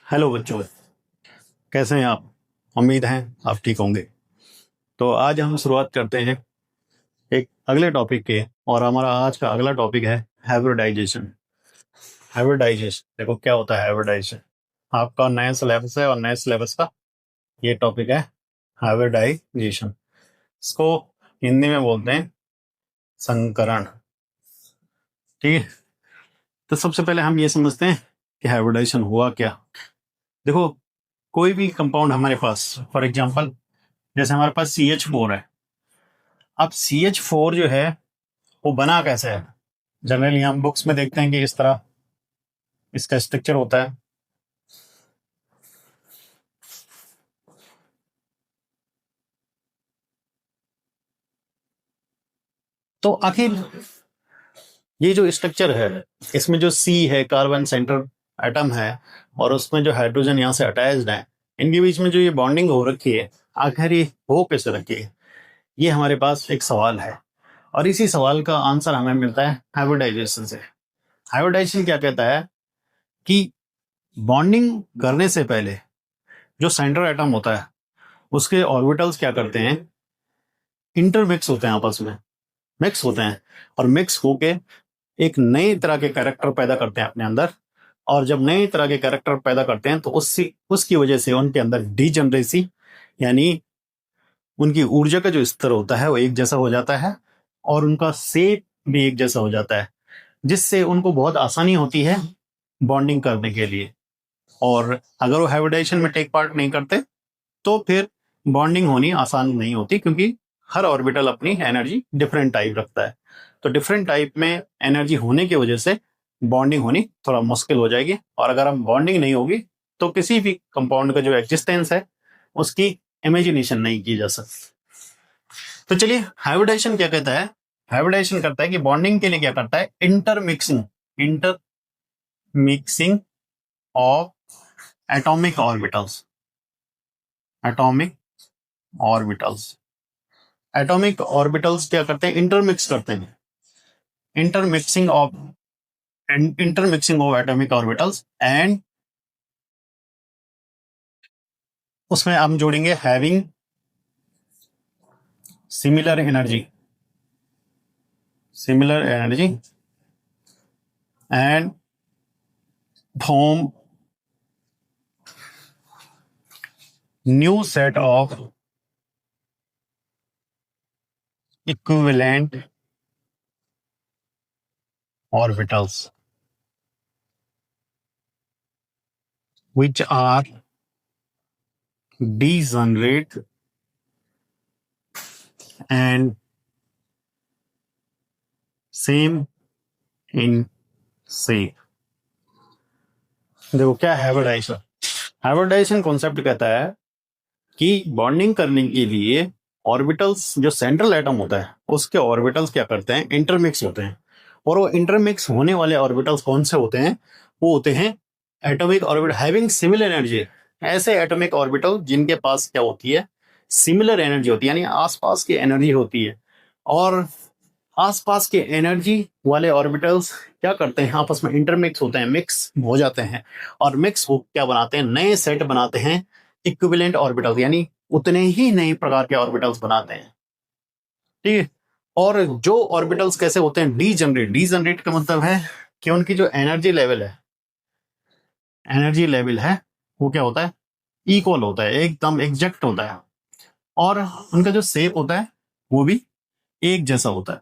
Hello बच्चों, कैसे हैं आप? उम्मीद है आप ठीक होंगे। तो आज हम शुरुआत करते हैं एक अगले टॉपिक के। और हमारा आज का अगला टॉपिक है हाइब्रिडाइजेशन। हाइब्रिडाइजेशन, देखो क्या होता है हाइब्रिडाइजेशन। आपका नया सिलेबस है और नए सिलेबस का ये टॉपिक है हाइब्रिडाइजेशन। इसको हिंदी में बोलते हैं संकरण। ठीक है, तो सबसे पहले हम ये समझते हैं कि हाइब्रिडाइजेशन हुआ क्या। देखो, कोई भी कंपाउंड हमारे पास, फॉर एग्जांपल जैसे हमारे पास CH4 है। अब CH4 जो है वो बना कैसे है? जनरली हम बुक्स में देखते हैं कि इस तरह इसका स्ट्रक्चर होता है। तो आखिर ये जो स्ट्रक्चर है, इसमें जो C है, कार्बन सेंटर एटम है, और उसमें जो हाइड्रोजन यहाँ से अटैच्ड है, इनके बीच में जो ये बॉन्डिंग हो रखी है, आखिर ये हो कैसे रखी है? ये हमारे पास एक सवाल है, और इसी सवाल का आंसर हमें मिलता है हाइब्रिडाइजेशन से। हाइब्रिडाइजेशन क्या कहता है कि बॉन्डिंग करने से पहले जो सेंटर एटम होता है उसके ऑर्बिटल्स क्या करते हैं, इंटरमिक्स होते हैं, आपस में मिक्स होते हैं, और मिक्स होके एक नई तरह के कैरेक्टर पैदा करते हैं अपने अंदर। और जब नई तरह के कैरेक्टर पैदा करते हैं तो उसकी वजह से उनके अंदर डीजनरेसी, यानी उनकी ऊर्जा का जो स्तर होता है वो एक जैसा हो जाता है, और उनका शेप भी एक जैसा हो जाता है, जिससे उनको बहुत आसानी होती है बॉन्डिंग करने के लिए। और अगर वो हाइब्रिडाइजेशन में टेक पार्ट नहीं करते तो फिर बॉन्डिंग होनी आसान नहीं होती, क्योंकि हर ऑर्बिटल अपनी एनर्जी डिफरेंट टाइप रखता है। तो डिफरेंट टाइप में एनर्जी होने की वजह से बॉन्डिंग होनी थोड़ा मुश्किल हो जाएगी। और अगर हम बॉन्डिंग नहीं होगी तो किसी भी कंपाउंड का जो एग्जिस्टेंस है उसकी इमेजिनेशन नहीं की जा सकती। तो चलिए, हाइब्रिडाइजेशन क्या कहता है? हाइब्रिडाइजेशन करता है कि बॉन्डिंग के लिए क्या करता है, intermixing, intermixing of atomic orbitals, atomic orbitals. Atomic orbitals क्या करते हैं, इंटरमिक्स करते हैं। Intermixing of intermixing of atomic orbitals, and उसमें हम जोड़ेंगे having similar energy, similar energy, and form new set of equivalent orbitals which are degenerate and same in shape। देखो क्या हाइब्रिडाइजेशन, हाइब्रिडाइजेशन कॉन्सेप्ट कहता है कि बॉन्डिंग करने के लिए ऑर्बिटल्स, जो सेंट्रल एटम होता है उसके ऑर्बिटल्स क्या करते हैं, इंटरमिक्स होते हैं। और वो इंटरमिक्स होने वाले ऑर्बिटल्स कौन से होते हैं? वो होते हैं atomic orbital having similar energy. ऐसे एटॉमिक ऑर्बिटल जिनके पास क्या होती है, सिमिलर एनर्जी होती है, यानी आसपास की एनर्जी होती है। और आसपास के एनर्जी वाले ऑर्बिटल्स क्या करते हैं, आपस में इंटरमिक्स होते हैं, मिक्स हो जाते हैं, और मिक्स हो क्या बनाते हैं, नए सेट बनाते हैं इक्विवेलेंट ऑर्बिटल्स, यानी उतने ही नए प्रकार के ऑर्बिटल्स बनाते हैं। ठीक है। और जो ऑर्बिटल्स कैसे होते हैं, डीजनरेट, डीजनरेट का मतलब है कि उनकी जो एनर्जी लेवल है, एनर्जी लेवल है वो क्या होता है, इक्वल होता है, एकदम एग्जैक्ट होता है, और उनका जो शेप होता है वो भी एक जैसा होता है।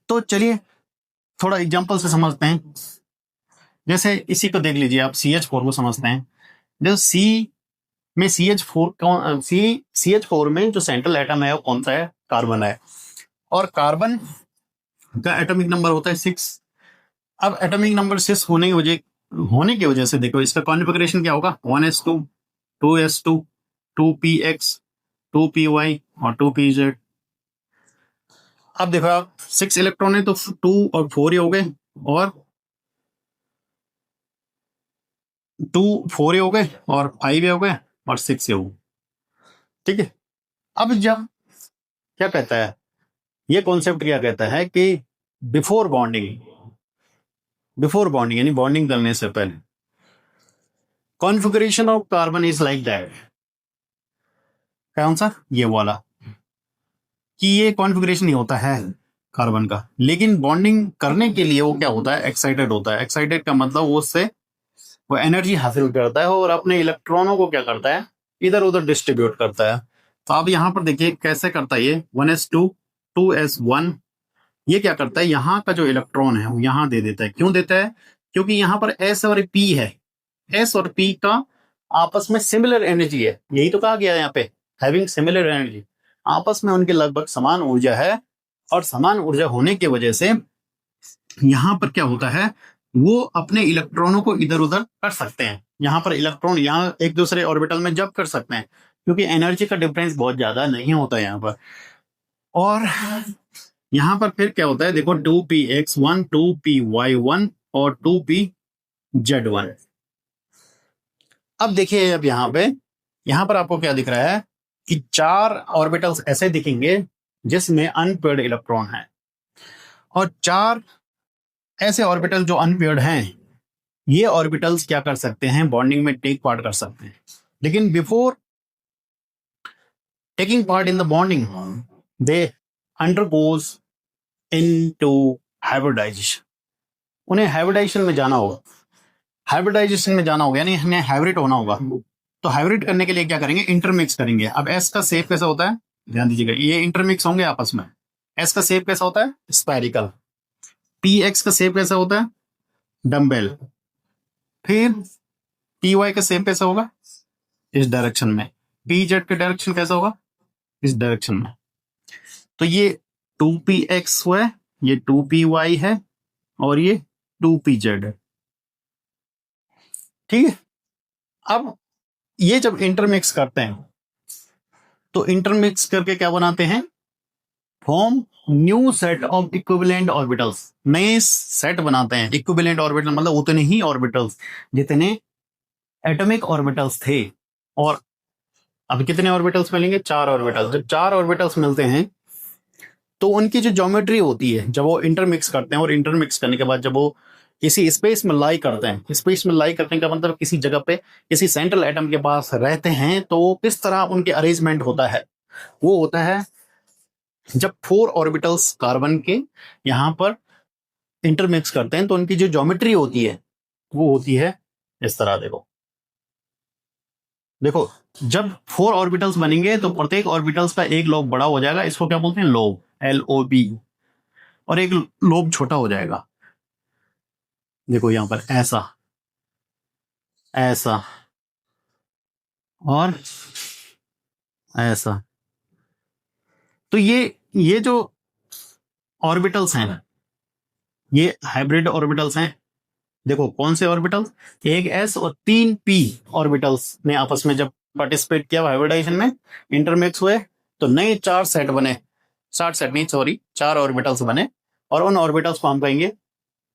तो चलिए थोड़ा एग्जांपल से समझते हैं। जैसे इसी को देख लीजिए, आप CH4 को समझते हैं। जो सी में CH4 कौन, CH4 में जो सेंट्रल एटम है वो कौन सा है, कार्बन है, और कार्बन का एटॉमिक नंबर होता है 6। अब एटॉमिक नंबर 6 होने की वजह से देखो इसका कॉन्फ़िगरेशन क्या होगा, 1s2, 2s2, 2px, 2py और 2pz। अब देखो आप 6 इलेक्ट्रॉन है तो 2 और 4 ही हो गए, और 2 4 ही हो गए, और 5 ही हो गए, और 6 ही हो गए। ठीक है। अब जब क्या कहता है, ये कॉन्सेप्ट क्या कहता है कि बिफोर बॉन्डिंग, बिफोर बॉन्डिंग यानी बॉन्डिंग करने से पहले, configuration of carbon is like that, कौन सा, ये वाला, कि ये कॉन्फ़िगरेशन ही होता है कार्बन का। लेकिन बॉन्डिंग करने के लिए वो क्या होता है, एक्साइटेड होता है। एक्साइटेड का मतलब वो उससे वो एनर्जी हासिल करता है और अपने इलेक्ट्रॉनों को क्या करता है, इधर उधर डिस्ट्रीब्यूट करता है। तो आप यहाँ पर देखिए कैसे करता है ये 1s2 2s1, ये क्या करता है, यहाँ का जो इलेक्ट्रॉन है वो यहाँ दे देता है। क्यों देता है, क्योंकि यहाँ पर एस और पी है, एस और पी का आपस में सिमिलर एनर्जी है, यही तो कहा गया है यहाँ पे, हैविंग सिमिलर एनर्जी, आपस में उनके लगभग समान ऊर्जा है। और समान ऊर्जा होने की वजह से यहाँ पर क्या होता है, वो अपने इलेक्ट्रॉनों को इधर उधर कर सकते हैं। यहाँ पर इलेक्ट्रॉन यहाँ एक दूसरे ऑर्बिटल में जब कर सकते हैं, क्योंकि एनर्जी का डिफरेंस बहुत ज्यादा नहीं होता है यहाँ पर। और यहाँ पर फिर क्या होता है, देखो 2px1 2py1 और 2pz1। अब देखिए, अब यहाँ पर आपको क्या दिख रहा है कि 4 ऑर्बिटल्स ऐसे दिखेंगे जिसमें अनपेयर्ड इलेक्ट्रॉन है, और 4 ऐसे ऑर्बिटल जो अनपेयर्ड हैं, ये ऑर्बिटल्स क्या कर सकते हैं, बॉन्डिंग में टेक पार्ट कर सकते हैं। लेकिन before taking part in the bonding they undergoes into hybridisation. उन्हें हाइब्रिडाइजेशन में जाना होगा, हाइब्रिडाइजेशन में जाना होगा, यानी हमें हाइब्रिड होना होगा। तो हाइब्रिड करने के लिए क्या करेंगे, इंटरमिक्स करेंगे। अब एस का शेप कैसा होता है, ध्यान दीजिएगा, ये इंटरमिक्स होंगे आपस में। एस का शेप कैसा होता है, स्फेरिकल। पी एक्स का शेप कैसा होता है, डम्बेल। फिर पी वाई का शेप कैसा होगा, इस डायरेक्शन में। पी जेड का डायरेक्शन कैसा होगा, इस डायरेक्शन में। तो ये 2px है, ये 2py है, और ये 2pz है, ठीक है। अब ये जब इंटरमिक्स करते हैं तो इंटरमिक्स करके क्या बनाते हैं, form new set of equivalent orbitals. नए सेट बनाते हैं। इक्विवेलेंट ऑर्बिटल मतलब उतने ही ऑर्बिटल्स जितने एटॉमिक ऑर्बिटल्स थे। और अब कितने ऑर्बिटल्स मिलेंगे, 4 ऑर्बिटल्स। जब 4 ऑर्बिटल्स मिलते हैं तो उनकी जो ज्योमेट्री होती है, जब वो इंटरमिक्स करते हैं, और इंटरमिक्स करने के बाद जब वो किसी स्पेस में लाई करते हैं, स्पेस में लाई करने का मतलब किसी जगह पे किसी सेंट्रल एटम के पास रहते हैं, तो किस तरह उनके अरेंजमेंट होता है, वो होता है जब 4 ऑर्बिटल्स कार्बन के यहाँ पर इंटरमिक्स करते हैं तो उनकी जो ज्योमेट्री होती है वो होती है इस तरह। देखो देखो, जब 4 ऑर्बिटल्स बनेंगे तो प्रत्येक ऑर्बिटल्स का एक लोब बड़ा हो जाएगा, इसको क्या बोलते हैं, लोब, LOB। और एक लोब छोटा हो जाएगा, देखो यहां पर ऐसा, ऐसा और ऐसा। तो ये जो ऑर्बिटल्स हैं, ये हाइब्रिड ऑर्बिटल्स हैं। देखो कौन से ऑर्बिटल्स, एक एस और 3 पी ऑर्बिटल्स ने आपस में जब पार्टिसिपेट किया हाइब्रिडाइजेशन में, इंटरमिक्स हुए, तो नए 4 सेट बने, 60 सेट नहीं सॉरी 4 ऑर्बिटल्स बने। और उन ऑर्बिटल्स को हम कहेंगे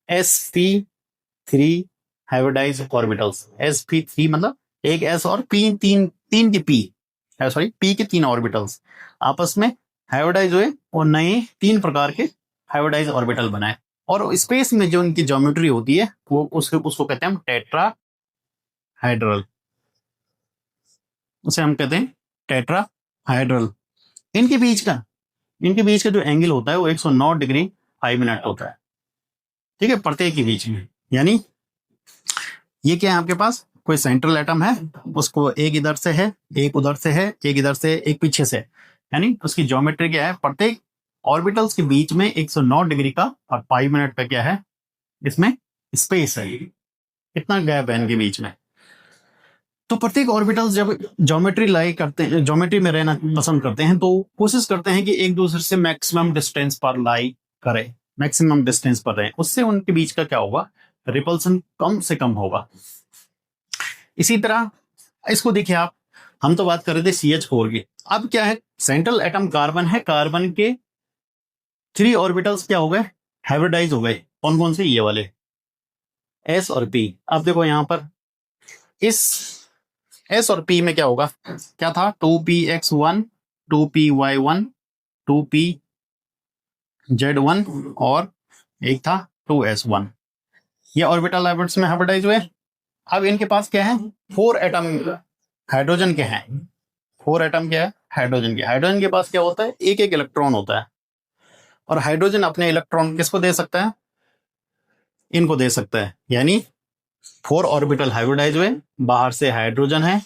sp3 हाइब्रिडाइज ऑर्बिटल्स। sp3 मतलब एक एस और पी, तीन की पी, सॉरी पी के 3 ऑर्बिटल्स आपस में हाइब्रिडाइज हुए और नए 3 प्रकार के हाइब्रिडाइज ऑर्बिटल बनाए। और स्पेस में जो उनकी ज्योमेट्री होती है वो उसको कहते हैं हम टेट्राहाइड्रल, उसे हम कहते हैं टेट्राहाइड्रल। इनके बीच का जो एंगल होता है वो 109 डिग्री 5 मिनट होता है, ठीक है, प्रत्येक के बीच में। यानी ये क्या है, आपके पास कोई सेंट्रल एटम है, उसको एक इधर से है, एक उधर से है, एक इधर से, एक पीछे से, यानी उसकी ज्योमेट्री क्या है, प्रत्येक ऑर्बिटल्स के बीच में 109 डिग्री का और 5 मिनट का क्या है, इसमें स्पेस है, कितना गैप है इनके बीच में। तो प्रत्येक ऑर्बिटल्स जब ज्योमेट्री लाई करते हैं, ज्योमेट्री में रहना पसंद करते हैं, तो कोशिश करते हैं कि एक दूसरे से मैक्सिमम डिस्टेंस पर लाई करें, मैक्सिमम डिस्टेंस पर रहें, उससे उनके बीच का क्या होगा, रिपल्सन कम से कम होगा। इसी तरह इसको देखिए आप, हम तो बात कर रहे थे CH4 की, अब क्या है, सेंट्रल एटम कार्बन है, कार्बन के 3 ऑर्बिटल्स क्या हो गए, हाइब्रिडाइज हो गए। कौन कौन से, ये वाले S और P। अब देखो यहां पर इस S और P में क्या होगा, क्या था, 2px1 2py1 2pz1 और एक था 2s1। ये ऑर्बिटल हाइब्रिड्स में हाइब्रिडाइज हुए। अब इनके पास क्या है, 4 एटम हाइड्रोजन के हैं। 4 एटम क्या है, हाइड्रोजन के। हाइड्रोजन के पास क्या होता है, एक एक इलेक्ट्रॉन होता है, और हाइड्रोजन अपने इलेक्ट्रॉन किसको दे सकता है, इनको दे सकता है। यानी 4 ऑर्बिटल हाइब्रिडाइज हुए, बाहर से हाइड्रोजन है,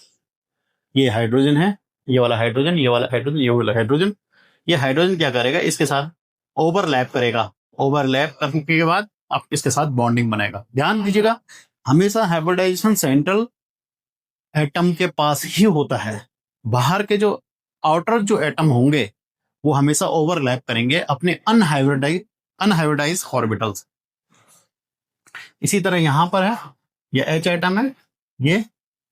ये हाइड्रोजन है, ये वाला हाइड्रोजन, ये वाला हाइड्रोजन, ये वाला हाइड्रोजन। ये हाइड्रोजन क्या करेगा, इसके साथ ओवरलैप करेगा। ओवरलैप करने के बाद अब इसके साथ बॉन्डिंग बनाएगा। ध्यान दीजिएगा, हमेशा हाइब्रिडाइजेशन सेंट्रल एटम के पास ही होता है। बाहर के जो आउटर जो एटम होंगे वो हमेशा ओवरलैप करेंगे अपने अनहाइब्रिडाइज ऑर्बिटल्स। इसी तरह यहां पर है, ये एच एटम है, ये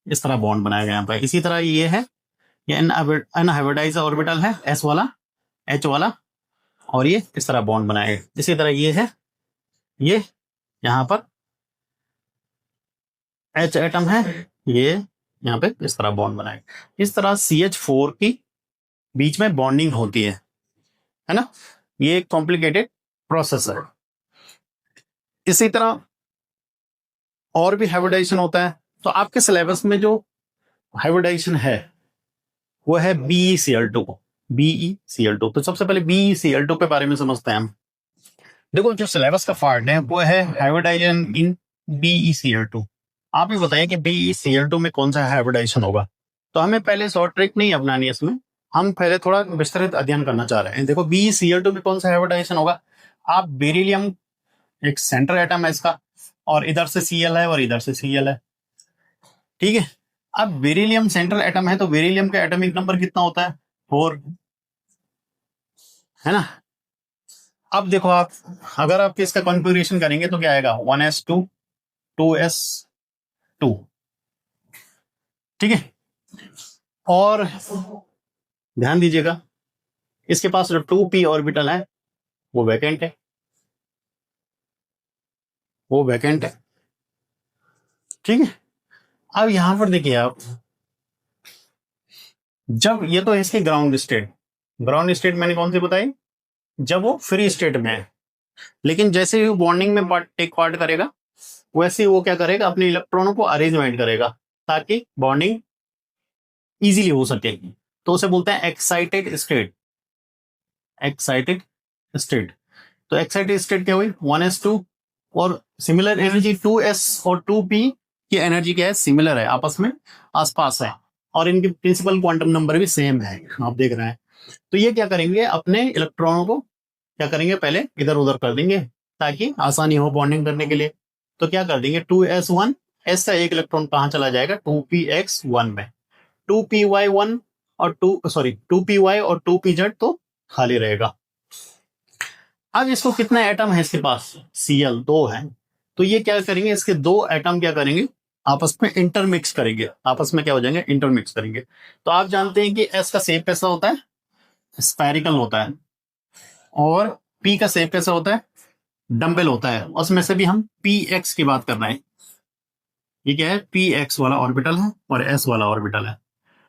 इस तरह बॉन्ड बनाया गया यहाँ पर। इसी तरह ये है, ये अनहाइब्रिडाइज ऑर्बिटल है, एस वाला, एच वाला, और ये इस तरह बॉन्ड बनाएगा। इसी तरह ये है, ये यहाँ पर एच एटम है, ये यहाँ पे इस तरह बॉन्ड बनाएगा। इस तरह CH4 की बीच में बॉन्डिंग होती है ना। ये एक कॉम्प्लिकेटेड प्रोसेस है। इसी तरह और भी हाइब्रिडाइजेशन होता है। तो आपके सिलेबस में जो हाइब्रिडाइजेशन है वो है BeCl2। BeCl2, तो सबसे पहले BeCl2 के बारे में समझते हैं हम। देखो, जो सिलेबस का पार्ट है वो है हाइब्रिडाइजेशन इन BeCl2। आप ही बताइए कि BeCl2 में कौन सा हाइब्रिडाइजेशन होगा। तो हमें पहले शॉर्ट ट्रिक नहीं अपनानी है इसमें, हम पहले थोड़ा विस्तृत अध्ययन करना चाह रहे हैं। देखो, BeCl2 में कौन सा हाइब्रिडाइजेशन होगा। आप बेरिलियम, एक सेंटर एटम है इसका, और इधर से Cl है और इधर से Cl है, ठीक है। अब बेरिलियम सेंट्रल एटम है, तो बेरिलियम का एटॉमिक नंबर कितना होता है, 4, है ना। अब देखो, आप अगर आप इसका कॉन्फ़िगरेशन करेंगे तो क्या आएगा, 1s2 2s2, ठीक है। और ध्यान दीजिएगा, इसके पास जो 2p ऑर्बिटल है वो वैकेंट है, वो वैकेंट है, ठीक है। अब यहां पर देखिए आप, जब ये तो है इसकी ग्राउंड स्टेट, ग्राउंड स्टेट मैंने कौन सी बताई, जब वो फ्री स्टेट में है। लेकिन जैसे ही वो बॉन्डिंग में टेक पार्ट करेगा, वैसे ही वो क्या करेगा, अपने इलेक्ट्रॉनों को अरेंजमेंट करेगा ताकि बॉन्डिंग इजीली हो सके। तो उसे बोलते हैं एक्साइटेड स्टेट। एक्साइटेड स्टेट, तो एक्साइटेड स्टेट क्या हुई, 1s2, और सिमिलर एनर्जी 2s और 2p की एनर्जी क्या है, सिमिलर है, आपस में आसपास है, और इनके प्रिंसिपल क्वांटम नंबर भी सेम है, आप देख रहे हैं। तो ये क्या करेंगे, अपने इलेक्ट्रॉनों को क्या करेंगे, पहले इधर उधर कर देंगे ताकि आसानी हो बॉन्डिंग करने के लिए। तो क्या कर देंगे, 2s1, एस का एक इलेक्ट्रॉन कहाँ चला जाएगा, 2px1 में, 2py1 और 2py और 2pz तो खाली रहेगा। अब इसको कितना एटम है इसके पास, Cl 2 है। तो ये क्या करेंगे, इसके 2 एटम क्या करेंगे, आपस में इंटरमिक्स करेंगे, आपस में क्या हो जाएंगे, इंटरमिक्स करेंगे। तो आप जानते हैं कि S का शेप कैसा होता है, स्फेरिकल होता है, और P का शेप कैसा होता है, डम्बल होता है। उसमें से भी हम Px की बात कर रहे हैं। ये क्या है, Px वाला ऑर्बिटल है और S वाला ऑर्बिटल है।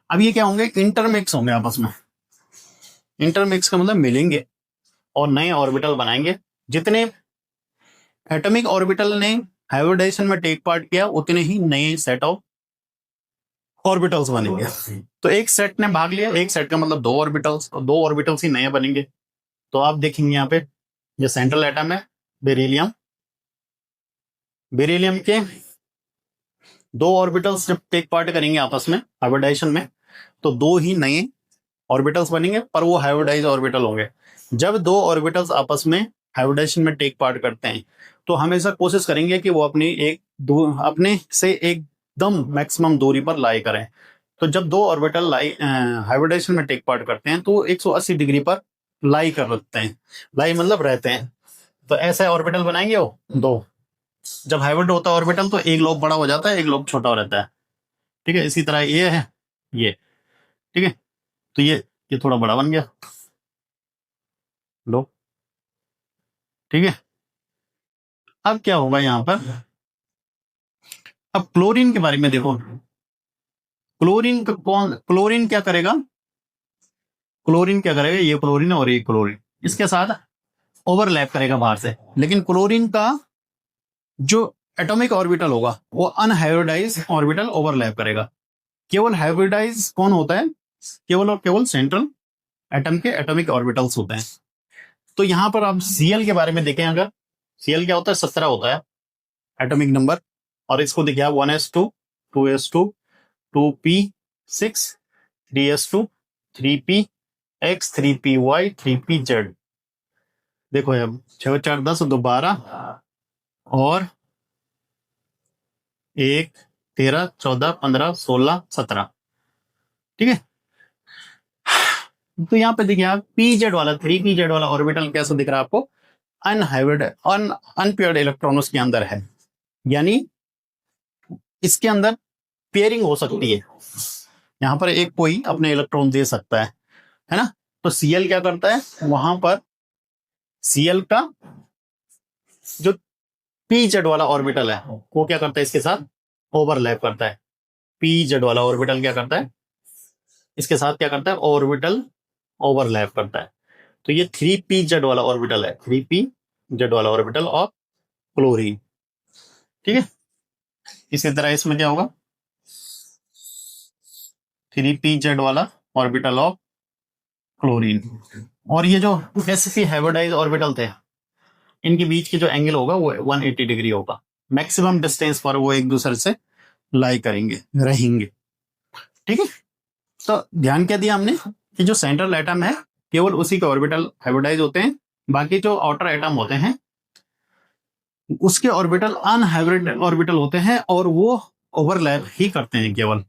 अब ये क्या होंगे, इंटरमिक्स होंगे आपस में। इंटरमिक्स का मतलब मिलेंगे और नए ऑर्बिटल बनाएंगे। जितने एटॉमिक ऑर्बिटल ने हाइब्रिडाइजेशन में टेक पार्ट किया, उतने ही नए सेट ऑफ ऑर्बिटल्स बनेंगे। तो एक सेट ने भाग लिया, एक सेट का मतलब 2 ऑर्बिटल्स, और 2 ऑर्बिटल्स ही नए बनेंगे। तो आप देखेंगे यहाँ पे, ये सेंट्रल एटम है बेरिलियम, बेरिलियम के 2 ऑर्बिटल्स जब टेक पार्ट करेंगे आपस में हाइब्रिडाइजेशन में, तो 2 ही नए ऑर्बिटल्स बनेंगे, पर वो हाइब्रिडाइज ऑर्बिटल होंगे। जब 2 ऑर्बिटल्स आपस में हाइब्रिडाइजेशन में टेक पार्ट करते हैं, तो हमेशा कोशिश करेंगे कि वो अपने से एकदम मैक्सिमम दूरी पर लाई करें। तो जब 2 ऑर्बिटल हाइब्रिडाइजेशन में टेक पार्ट करते हैं, तो 180 डिग्री पर लाई कर रखते हैं, लाई मतलब रहते हैं। तो ऐसे ऑर्बिटल बनाएंगे वो 2। जब हाइब्रिड होता है ऑर्बिटल, तो एक लोब बड़ा हो जाता है, एक लोब छोटा हो रहता है, ठीक है। इसी तरह ये है, ये, ठीक है। तो ये थोड़ा बड़ा बन गया, लो, ठीक है। अब क्या होगा यहां पर, अब क्लोरीन के बारे में देखो। क्लोरीन क्या करेगा, क्लोरीन क्या करेगा, ये क्लोरीन और ये क्लोरीन इसके साथ ओवरलैप करेगा बाहर से। लेकिन क्लोरीन का जो एटॉमिक ऑर्बिटल होगा वो अनहाइब्रिडाइज ऑर्बिटल ओवरलैप करेगा। केवल हाइब्रिडाइज कौन होता है? केवल और केवल सेंट्रल एटम के एटॉमिक ऑर्बिटल्स होते हैं। तो यहां पर आप सीएल के बारे में देखें, अगर सीएल क्या होता है, 17 होता है एटॉमिक नंबर, और इसको देखिए आप 1s2 2s2 2p6 3s2 3px 3py 3pz। देखो अब 6 4 10 2 12 और 1 13 14 15 16 17, ठीक है। तो यहाँ पे देखिए आप pz वाला 3pz वाला ऑर्बिटल कैसा दिख रहा है आपको? अनहाइब्रिड अनपेयर्ड इलेक्ट्रॉन उसके अंदर है, यानी इसके अंदर पेयरिंग हो सकती है। यहां पर एक कोई अपने इलेक्ट्रॉन दे सकता है ना। तो सीएल क्या करता है, वहां पर सीएल का जो पीजेड वाला ऑर्बिटल है वो क्या करता है, इसके साथ ओवरलैप करता है। पीजेड वाला ऑर्बिटल क्या करता है, इसके साथ क्या करता है, ऑर्बिटल ओवरलैप करता है। तो ये 3p जेड वाला ऑर्बिटल है, 3p जेड वाला ऑर्बिटल ऑफ क्लोरीन, ठीक है। इसी तरह इसमें क्या होगा, 3p जेड वाला ऑर्बिटल ऑफ क्लोरीन। और ये जो sp हाइब्रिडाइज ऑर्बिटल थे, इनके बीच की जो एंगल होगा वो 180 डिग्री होगा। मैक्सिमम डिस्टेंस पर वो एक दूसरे से लाई करेंगे, रहेंगे, ठीक है। तो ध्यान क्या दिया हमने कि जो सेंट्रल एटम है केवल उसी के ऑर्बिटल हाइब्रिडाइज होते हैं, बाकी जो आउटर एटम होते हैं उसके ऑर्बिटल अनहाइब्रिड ऑर्बिटल होते हैं और वो ओवरलैप ही करते हैं केवल।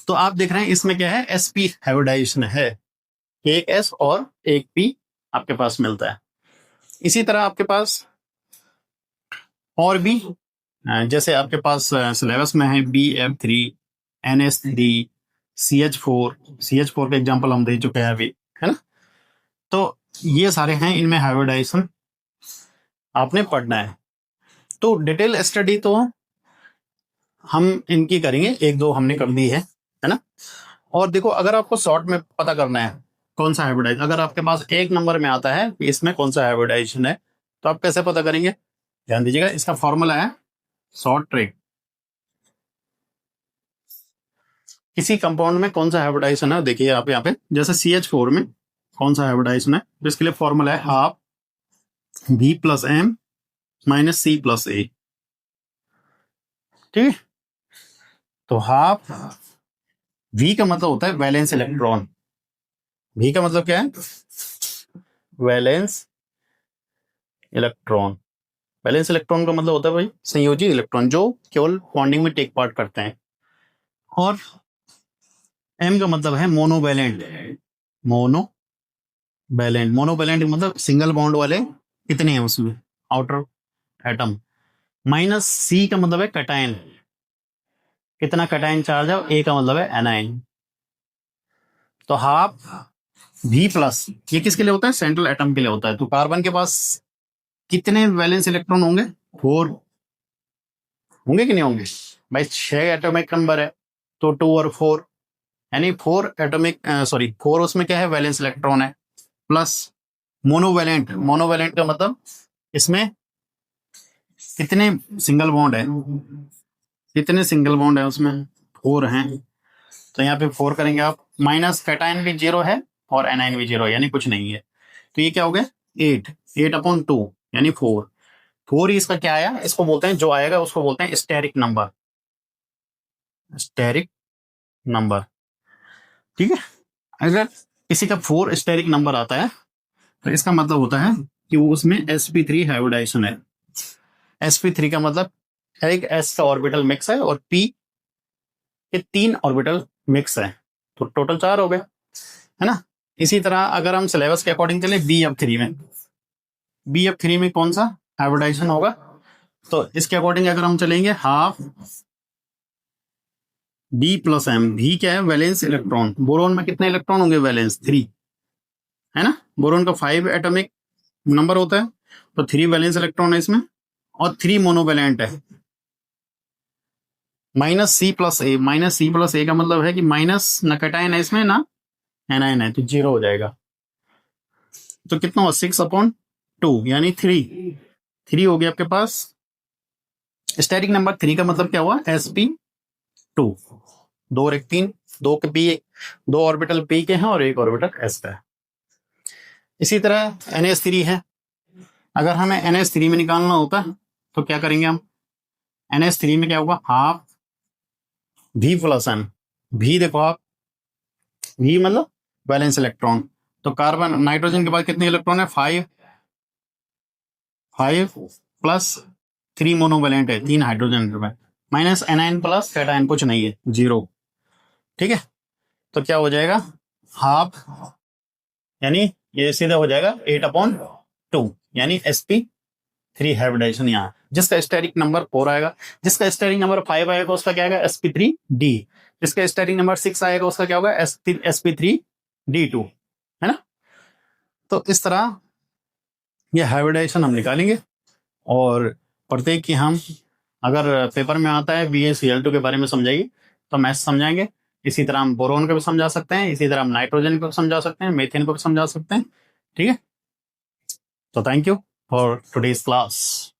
तो आप देख रहे हैं इसमें क्या है, sp हाइब्रिडाइजेशन है, एक s और एक p आपके पास मिलता है। इसी तरह आपके पास और भी जैसे आपके पास सिलेबस में है BF3 NS3 CH4 का एग्जांपल हम दे चुके हैं अभी, है ना। तो ये सारे हैं, इनमें हाइब्रिडाइजेशन आपने पढ़ना है। तो डिटेल स्टडी तो हम इनकी करेंगे, एक दो हमने कर दी है ना। और देखो अगर आपको शॉर्ट में पता करना है कौन सा हाइब्रिडाइज, अगर आपके पास एक नंबर में आता है कि इसमें कौन सा हाइब्रिडाइजेशन है, तो आप कैसे पता करेंगे? ध्यान दीजिएगा, इसका फॉर्मूला है शॉर्ट ट्रिक। किसी कंपाउंड में कौन सा हाइब्रिडाइजेशन है, देखिए आप यहाँ पे जैसे CH4 में कौन सा हाइब्रिडाइजेशन है, तो इसके लिए फॉर्मूला है हाफ B+M - C+A, ठीक है। तो हाफ V का मतलब होता है वैलेंस इलेक्ट्रॉन। V का मतलब क्या है, वैलेंस इलेक्ट्रॉन। वैलेंस इलेक्ट्रॉन का मतलब होता है भाई संयोजी इलेक्ट्रॉन जो केवल बॉन्डिंग में टेक पार्ट करते हैं। और M का मतलब है मोनोवैलेंट। मोनोवैलेंट मतलब सिंगल बॉन्ड वाले कितने हैं उसमें, आउटर एटम। -C का मतलब है कैटायन, कितना कैटायन चार्ज है, A का मतलब है एनायन। तो हाफ V+, ये किसके लिए होता है, सेंट्रल एटम के लिए होता है। तो कार्बन के पास कितने वैलेंस इलेक्ट्रॉन होंगे, 4 होंगे कि नहीं होंगे भाई, 6 एटॉमिक नंबर है, तो 2 और 4 यानी 4 एटॉमिक, सॉरी 4 उसमें क्या है, वैलेंस इलेक्ट्रॉन है, प्लस मोनोवैलेंट का मतलब इसमें कितने सिंगल बॉन्ड है, कितने सिंगल बॉन्ड है उसमें, 4 हैं। तो यहाँ पे 4 करेंगे आप, माइनस कैटायन भी 0 है और एनायन भी 0 यानी कुछ नहीं है। तो ये क्या हो गया, 8/2 यानी 4 ही इसका क्या आया, इसको बोलते हैं, जो आएगा उसको बोलते हैं स्टेरिक नंबर, स्टेरिक नंबर, ठीक है। अगर किसी का 4 स्टेरिक नंबर आता है तो इसका मतलब होता है कि वो उसमें sp3 हाइब्रिडाइजेशन है। sp3 का मतलब एक s का ऑर्बिटल मिक्स है और p के 3 ऑर्बिटल मिक्स है, तो टोटल 4 हो गए, है ना। इसी तरह अगर हम सिलेबस के अकॉर्डिंग चले BF3 में कौन सा हाइब्रिडाइजेशन होगा, तो इसके अकॉर्डिंग अगर हम चलेंगे हाफ B+M। भी क्या है, वैलेंस इलेक्ट्रॉन। बोरोन में कितने इलेक्ट्रॉन होंगे, वैलेंस 3, है ना। बोरोन का 5 एटॉमिक नंबर होता है, तो 3 वैलेंस इलेक्ट्रॉन है इसमें और 3 मोनोवैलेंट है। -C+A का मतलब है कि माइनस न कैटायन है इसमें ना एनायन है, तो 0 हो जाएगा। तो कितना हुआ, 6/2 यानी 3 हो गया आपके पास स्टेरिक नंबर 3 का मतलब क्या हुआ, sp2, 2 और 1 3, दो के पी, दो ऑर्बिटल पी के हैं और एक ऑर्बिटल एस का है। इसी तरह NH3 है, अगर हमें NH3 में निकालना होता है तो क्या करेंगे हम, NH3 में क्या होगा, half V plus N, V देखो आप, V मतलब वैलेंस इलेक्ट्रॉन, तो कार्बन नाइट्रोजन के पास कितने इलेक्ट्रॉन है, 5 प्लस 3 मोनोवैलेंट है, 3 हाइड्रोजन के पास, माइनस एनाइन प्लस कैटाइन कुछ नहीं है, 0। ठीक है, तो क्या हो जाएगा, हाफ, यानी ये सीधा हो जाएगा 8/2, यानी sp3 हाइब्रिडाइजेशन यहाँ, जिसका स्टेरिक नंबर 4 आएगा, जिसका स्टेरिक नंबर 5 आएगा उसका क्या आएगा, sp3d, जिसका स्टेरिक नंबर 6 आएगा उसका क्या होगा, sp3d2, है ना। तो इस तरह ये हाइब्रिडाइजेशन हम निकालेंगे, और प्रत्येक की हम, अगर पेपर में आता है BaCl2 के बारे में समझाइए तो मैथ समझाएंगे, इसी तरह हम बोरोन को भी समझा सकते हैं, इसी तरह हम नाइट्रोजन को भी समझा सकते हैं, मीथेन को भी समझा सकते हैं। ठीक है, तो thank you for today's class.